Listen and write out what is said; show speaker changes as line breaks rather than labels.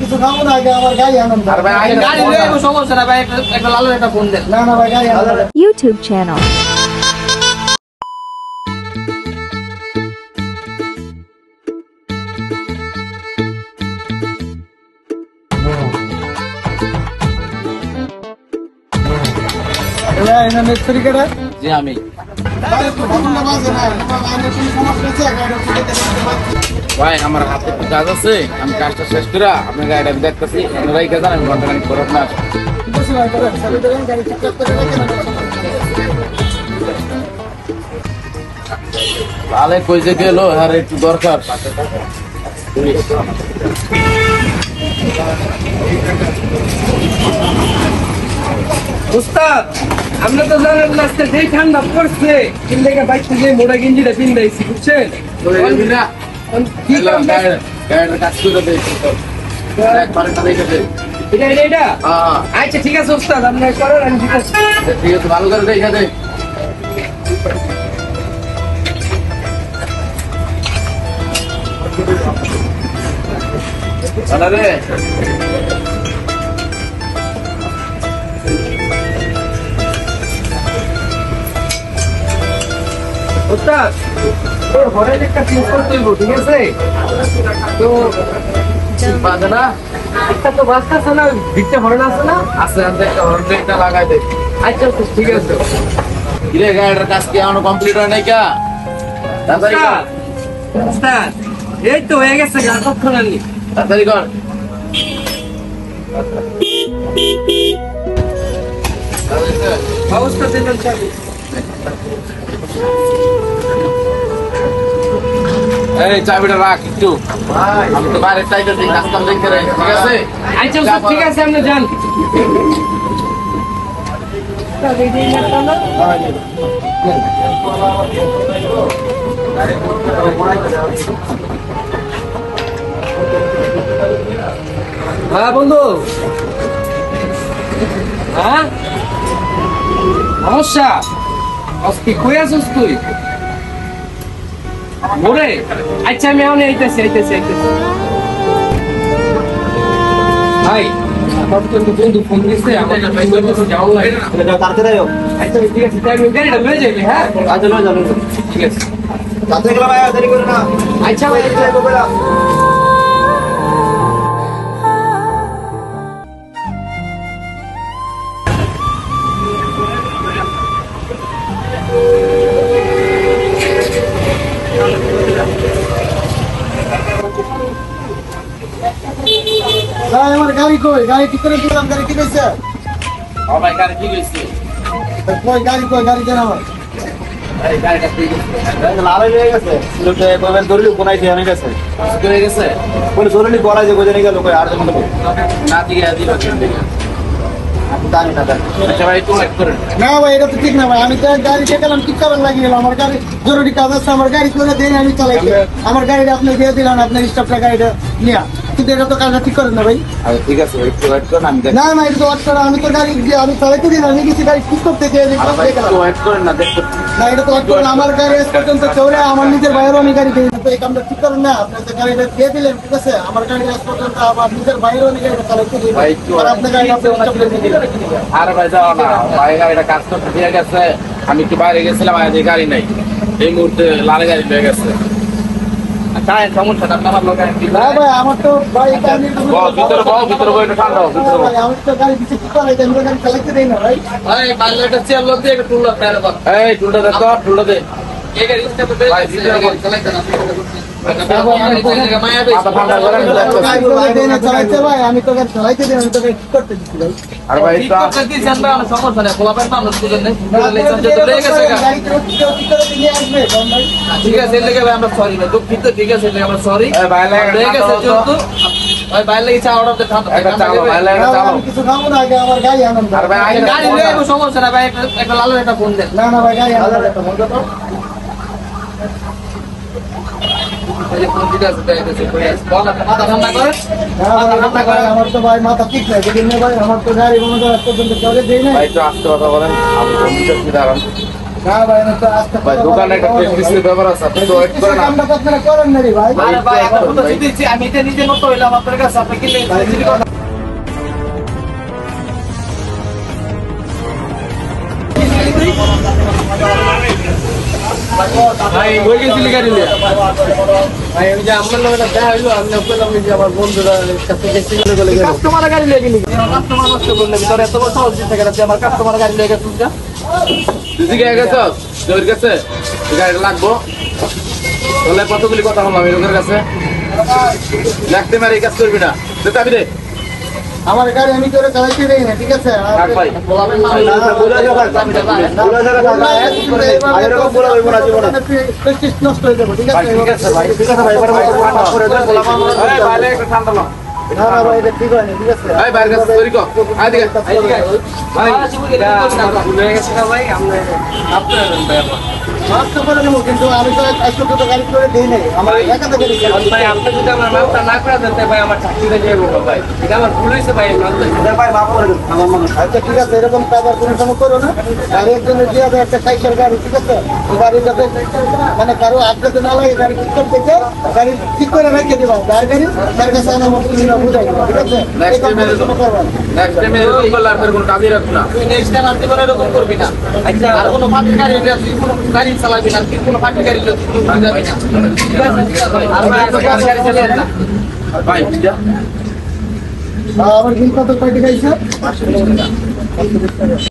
কিছু খাবো না, আগে আমার গাড়ি আনন্দ।
গাড়ি লয়ে সমস্যা না ভাই, একটা লালু একটা ফোন দেন।
না না ভাই, গাড়ি আনন্দ।
YouTube channel.
জি আমি ভাই, আমার হাতে একটু কাজ আছে, আমি কাজটা শেষ করে আপনার গাড়িটা দেখতেছি, আপনারাই কাজ আমি ঘন্টা খানিক করে আপনার তাহলে কই যে গেল, আর একটু দরকার।
উস্তাদ, আমরা তো জানেন না আজকে যেই ঠান্ডা পড়ছে, কিন্তু বাইক থেকে মোটা গেঞ্জিটা পিন্দাইছি, বুঝছেন? কি
কাজ করে
এটা আচ্ছা ঠিক আছে উস্তাদ, আপনার করেন, আমি ঠিক আছে
ঠিক আছে, ভালো করে দেখা দে।
উস্তাদ, তোর ঘরে একটা চেঞ্জ করতে হইব, ঠিক আছে? তো
বাজে না
একটা তো বাচ্চা আছে না, ভিতরে হরেন আছে না?
আছে, একটা হর্নটা লাগাই দে।
আচ্ছা ঠিক আছে।
কিরে, গাড়িটার কাজ কি এখনো কমপ্লিট হয় নাই? কা তাড়াতাড়ি কর,
উস্তাদ, এই তো হয়ে গেছে, আর কতক্ষণ আনি?
তাড়াতাড়ি কর।
অবস্থা দিলেন চাবি।
এই চাবিটা রাখ একটু, আমি তো বাইরে চাইতেছি, রাস্তা দেখতে রে, ঠিক আছে?
আচ্ছা উস্তাদ, ঠিক আছে, আপনি যান। হ্যাঁ বন্ধু, হ্যাঁ সমস্যা আজকে কই আছিস তুই? ওরে আচ্ছা, আমি এখন আইতেছি। ভাই আমার তো বন্ধু ফোন দিচ্ছে, আমার যাওয়া লাগে।
তাড়াতাড়ি আয়ো।
আচ্ছা ঠিক আছে, তাই আমি গাড়িটা লয়ে যাবি। হ্যাঁ
আচ্ছা, লয়ে যাবেন।
ঠিক আছে।
তাড়াতাড়ি গেলাম, আয়ো, দেরি করে না।
আচ্ছা ভাই,
ভাই, আমার গাড়ি কই? গাড়ি ঠিক করে দিলাম, গাড়ি ঠিক আছে?
ও ভাই, গাড়ি ঠিক হয়েছে।
কই গাড়ি, কই গাড়ি দেন আমার?
এই গাড়িটা ঠিক হয়েছে,
লাল হয়ে গেছে, সিলেটে কবেন জরুরি কোনাই দিয়ে অনেক আছে।
হয়ে গেছে।
কোন জরুরি করা যে কোজে গেল, কই আর জন দেব
না দিকে দিবা কেন দিকে?
জানি না জানি।
আচ্ছা ভাই, একটু ওয়েট করেন।
না ভাই, এটা তো ঠিক না ভাই, আমি তো গাড়ি থেকে গেলাম, ঠিক করার লাগিয়ে গেলাম, আমার গাড়ি জরুরি কাজ আছে, আমার গাড়ি করে দেন, আমি চালাই। আমার গাড়িটা আপনি দিয়ে দিলেন, আপনার স্টাফটা গাড়িটা নিয়া, কিন্তু এটা তো কাজটা ঠিক করেন না ভাই।
আচ্ছা ঠিক আছে ভাই, একটু ওয়েট করেন, আমি দেখি।
না না, এটা তো ওয়াট করা, আমি তো গাড়ি আমি চালাইতে দিন, আমি কিছু গাড়ি ঠিক করতে গিয়ে
একটু ওয়েট করেন না, দেখতে।
না, এটা তো ওয়াট করেন, আমার গাড়ি আজ পর্যন্ত চলে, আমার নিজের বাইরেও আমি গাড়ি দিই না, তো এই কামটা ঠিক করেন না। আপনি যে গাড়িটা দিয়ে দিলেন, ঠিক আছে, আমার গাড়ি আজ পর্যন্ত আমার নিজের বাইরেও আমি গাড়িটা চালাইতে দিই না,
ভাই, একটু
আর আপনার গাড়ি আপনি স্টাফটা দিয়ে দিলেন।
আর ভাই যাও না, ভাই গাড়িটা কাজ করতে দিয়ে গেছে, আমি একটু বাইরে গেছিলাম, আজ এই গাড়ি নাই, এই মুহূর্তে লাল গাড়ি পেয়ে গেছে। আচ্ছা সমস্যাটা আপনার লোক
না ভাই, আমার তো ভাই
ভিতরে বউ একটু ঠান্ডা হোক, ভিতরে বউ।
ভাই, আমার তো গাড়ি কিছু ঠিক করাই দেন, গাড়ি চালাইতে দেই না ভাই।
এই পাইলটের চেয়ার লোক দিয়ে একটু টুলটা ফেলে দাও। এই টুলটা দে তো, টুলটা দে। এই গাড়ি ইসটা তো ভাই ভিতরে গাড়ি চালাইতে না। মাথা ঠান্ডা করে আমি দেখতেছি।
চালাইতে ভাই, আমি তো গাড়ি চালাইতে দিই, আমি তো গাড়ি ঠিক করতে দিচ্ছি ভাই।
আর ভাই
ঠিক করতে দিয়েছেন ভাই, আমার সমস্যা নেই, খোলা পাইতে আমরা বুঝেন নাই, লাইসেন্স তো লেগে গেছে গা।
গাড়ি ঠিক করে দিয়ে আসবে ভাই।
ঠিক আছে, এর লেগে ভাই আমরা সরি ভাই, দুঃখিত, ঠিক আছে, এর লেগে আমরা সরি।
এই ভাই
লেগে গেছে যেহেতু ভাই, বাইরে লেগে চা অর্ডার দে, ঠান্ডা
একটা চালো, ভাই লাগা চালো।
আমি কিছু খাবো না, আগে আমার গাড়ি আনন্দ।
আর ভাই
গাড়ি লয়ে সমস্যা না ভাই, একটা লালু একটা ফোন দেন।
না না ভাই, গাড়ি আনন্দ একটা বন্ধ তো।
ফোন দিতে আছে, যাইতেছে, কই আছে, বল, মাথা ঠান্ডা করে।
আমার তো ভাই মাথা ঠিক নাই, বুঝলেন ভাই, আমার তো গাড়ি কোনো জায়গা পর্যন্ত চলে দেই না।
ভাই একটু আস্তে কথা বলেন, আমি তো নিচে দাঁড়ান।
না ভাই না তো আজকে
ভাই দোকানে একটা টেস্ট ব্যাপার আছে আপনি তো ওয়েট করেন না
কামটা তো আপনারা করেন না রে ভাই
আরে ভাই এখন তো দিচ্ছি আমি এটা নিজে মতো হইলাম আপনার কাছে আপনি কি
ভাই হয়ে গেছিল গাড়ি নিয়ে ভাই আমি যে আমার লোক দেখা হইলো আমি বললাম যে আমার বন্ধুরা কাছে গেছি বলে গেল
কাস্টমার গাড়ি লেগে নি কাস্টমার নষ্ট করলে তোর এত বড় সাহস দিতে গেলে আমার কাস্টমার গাড়ি লেগে গেছিস না তুই কি গেছ তোর কাছে গাড়ি লাগবো তাহলে কতগুলি কথা বললাম এই লোকের কাছে লাগতে মারি কাজ করবি না দে চাবি দে
আমার গাড়ি আমি করে চালাইতে দেই না ঠিক আছে
রাখ ভাই
নষ্ট হয়ে যাবো ঠিক আছে
ঠিক আছে ভাই ঠিক আছে ভাই একটু ঠান্ডা লো
না না ভাই এটা ঠিক হয় না ঠিক আছে
ভাই বাইরে কাছে তৈরি কর আয় দিকে
ভাই ভুলে গেছি না ভাই আমরা আপনার
মাফ তো করে নেবো কিন্তু আমি তো একশো দুটো গাড়ি করে দিই নাই আমার একা থেকে দিই
ভাই আপনি যদি আমার মাপটা না করে দেন ভাই আমার চাকরিতে যাবো ভাই এটা আমার ভুল হয়েছে ভাই
ভাই মাফ করে দেন আমার মনে হয় আচ্ছা ঠিক আছে এরকম কাজ আর কোনো সময় করো না আর একজনের দিয়ে দেয় একটা সাইকেল গাড়ি ঠিক আছে গাড়ি যাতে মানে কারো আটকাতে না লাগে গাড়ি ঠিক করতে চাই গাড়ি ঠিক করে রেখে দিবা যার গাড়ি তার কাছে আমার মতো বুঝাই দিবা ঠিক আছে এই কামটা কোনো করবা না।
নেক্সট টাইম এরকম করলে আর কোনো কাজই রাখবো না তুই নেক্সট টাইম আর জীবনে এরকম করবি না আচ্ছা আর কোনো ফাঁকি গাড়ি তুই কোনো গাড়ি চালাবি না তুই কোনো ফাঁকি গাড়ি তুই যাবি না ঠিক আছে আর ভাই আর গাড়ি চালিয়ে না ভাই
আমার বিল কত কয়টি খাইছে